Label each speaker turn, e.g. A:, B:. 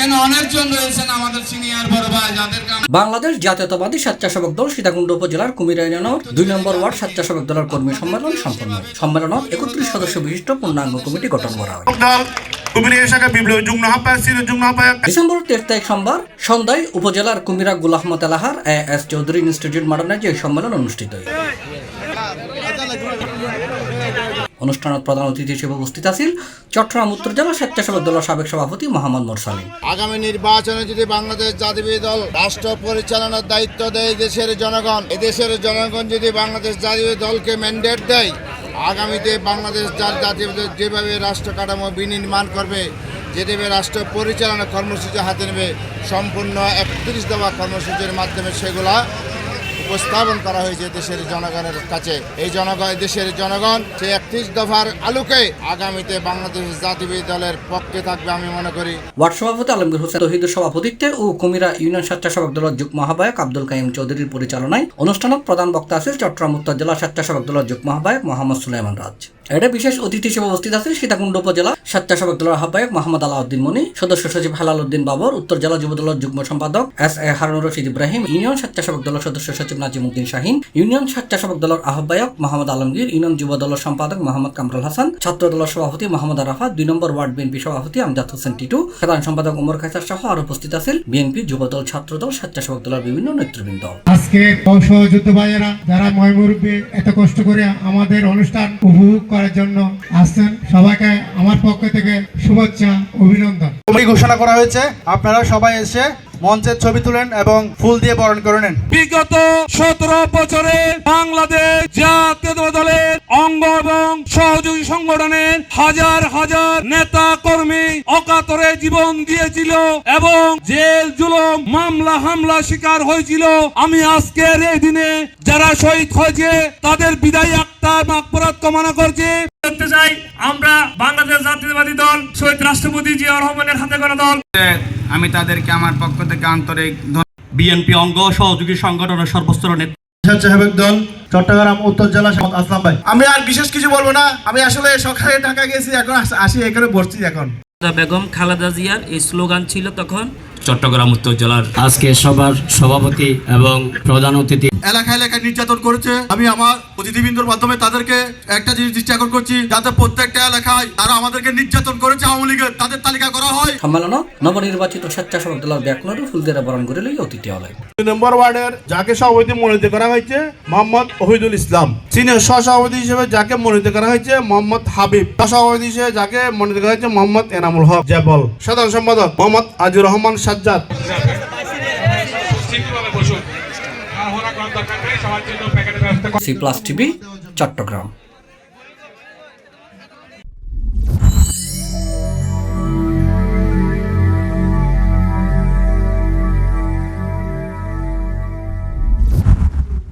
A: এখানে অনেকজন রয়েছেন আমাদের সিনিয়র বড় ভাই যাদেরকে
B: বাংলাদেশ জাতীয়তাবাদী স্বেচ্ছাসেবক দল সীতাকুণ্ড উপজেলার কুমিরা ইউনিয়নের 2 নম্বর ওয়ার্ড স্বেচ্ছাসেবক দলের কর্মী সম্মেলন সম্পন্ন হয়। সম্মেলনত 31 সদস্য বিশিষ্ট পূর্ণাঙ্গ কমিটি গঠন করা হয়। ডিসেম্বর 13 তারিখ সোমবার সন্ধ্যায় উপজেলার কুমিরা গুল আহমদ এলাহার এস চৌধুরী ইনস্টিটিউট মাঠে এই সম্মেলন অনুষ্ঠিত হয়। অনুষ্ঠানত প্রধান অতিথি হিসেবে উপস্থিত আছেন চট্টগ্রাম উত্তর জেলা স্বেচ্ছাসেবক দলের সাবেক সভাপতি মোহাম্মদ মোরসালিম।
C: আগামী নির্বাচনে যদি বাংলাদেশ জাতীয় দল রাষ্ট্র পরিচালনার দায়িত্ব দেয় দেশের জনগণ, এদেশের জনগণ যদি বাংলাদেশ জাতীয় দলকে ম্যান্ডেট দেয়, আগামীতে বাংলাদেশ জাতীয় দল যেভাবে রাষ্ট্র কাঠামো বিনির্মাণ করবে, যেভাবে রাষ্ট্র পরিচালনা কর্মসূচি হাতে নেবে, সম্পূর্ণ 31 দফা কর্মসূচির মাধ্যমে সেগুলা উপস্থাপন করা হয়েছে দেশের জনগণের কাছে। এই দেশের জনগণ সেই 31 দফার আলোকে আগামীতে বাংলাদেশ জাতীয় দলের পক্ষে থাকবে আমি মনে করি।
B: ওয়ার্ড সভাপতি আলমগীর হোসেন তৌহিদের সভাপতিত্বে ও কুমিরা ইউনিয়ন স্বেচ্ছাসেবক দলের যুগ্ম আহ্বায়ক আব্দুল কাইম চৌধুরীর পরিচালনায় অনুষ্ঠানত প্রধান বক্তা আছেন চট্টগ্রাম উত্তর জেলা স্বেচ্ছাসেবক দলের যুগ্ম আহ্বায়ক মোহাম্মদ সুলাইমান রাজ। এটা বিশেষ অতিথি হিসেবে উপস্থিত আছেন সীতাকুণ্ড উপজেলা স্বেচ্ছাসেবক দলের আহ্বায়ক মোহাম্মদ আলাউদ্দিন মনি, সদস্য সচিব হেলাল উদ্দিন বাবর, উত্তর জেলা যুব দলের যুগ্ম সম্পাদক S A Harun Rashid Ibrahim, union স্বেচ্ছাসেবক দলের সদস্য সচিব নাজিম উদ্দিন শাহিন, ইউনিয়ন স্বেচ্ছাসেবক দলের আহ্বায়ক মোহাম্মদ আলমগীর, ইউনিয়ন যুব দলের সম্পাদক মোহাম্মদ কামরুল হাসান, ছাত্র দলের সভাপতি মোহাম্মদ আরাফাত, 2 নম্বর ওয়ার্ড বিএনপি সভাপতি আমজাদ হোসেন টিটু, সাধারণ সম্পাদক ওমর কায়সার সহ আরো উপস্থিত আছেন বিএনপি, যুবদল, ছাত্রদল, স্বেচ্ছাসেবক দলের বিভিন্ন নেতৃবৃন্দ।
D: আজকে সহযোদ্ধা ভাইয়েরা যারা ময়মুরব্বী এত কষ্ট করে আমাদের অনুষ্ঠান উপভোগ করার জন্য আসছেন, সবাইকে আমার পক্ষ থেকে শুভেচ্ছা অভিনন্দন।
E: ঘোষণা করা হয়েছে, আপনারা সবাই এসে মঞ্চের ছবি তুলেন এবং ফুল দিয়ে বরণ করে নেন।
F: বিগত 17 বছরে বাংলাদেশ জাতীয় দলের অঙ্গ এবং সহযোগী সংগঠনের হাজার হাজার নেতা কর্মী অকাতরে জীবন দিয়েছিল এবং জেল জুলুম মামলা হামলা শিকার হয়েছিল। আমি আজকের এই দিনে যারা শহীদ হয়েছে তাদের বিদায়ী আত্মার মাগফিরাত কামনা করছি। চাই আমরা বাংলাদেশ জাতীয়তাবাদী দল শহীদ রাষ্ট্রপতি জিয়াউর রহমানের হাতে গড়া দল,
E: আমি তাদেরকে আমার পক্ষ থেকে আন্তরিক
G: বিএনপি অঙ্গ সহযোগী সংগঠনের সর্বস্তরের
E: স্বেচ্ছাসেবক দল চট্টগ্রাম উত্তর জেলা আসলাম ভাই।
C: আমি আর বিশেষ কিছু বলবো না, আমি আসলে সকালে ঢাকা গেছি, এখন আসি এখানে বসছি। এখন
H: বেগম খালেদা জিয়ার এই স্লোগান ছিল তখন
G: চট্টগ্রাম উত্তর জেলার
H: আজকে সবার সভাপতি এবং প্রধান অতিথি
E: এলাকায় এলাকায় নির্যাতন করেছে। আমি আমার অতিথিবৃন্দর মাধ্যমে তাদেরকে একটা জিনিস দৃষ্টি আকর্ষণ করছি, যাতে প্রত্যেকটা এলাকায় তারা আমাদেরকে নির্যাতন করেছে আওয়ামী লীগের তাদের তালিকা করা হয়।
B: সম্মেলনে নবনির্বাচিত স্বেচ্ছাসেবক দলের ব্যাকনরে ফুল দিয়ে বরণ করে লই অতিথি হলেন।
E: 2 নম্বর ওয়ার্ডের যাকে সভাপতি মনোনীত করা হয়েছে মোহাম্মদ ওহিদুল ইসলাম, সিনিয়র সহসভাপতি হিসেবে যাকে মনোনীত করা হয়েছে মোহাম্মদ হাবিব, সহসভাপতি হিসেবে যাকে মনোনীত করা হয়েছে মোহাম্মদ এনামুল হক জেবল, সাধারণ সম্পাদক মোহাম্মদ আজির রহমান সাজ্জাদ।
B: C+ TV Chittagong.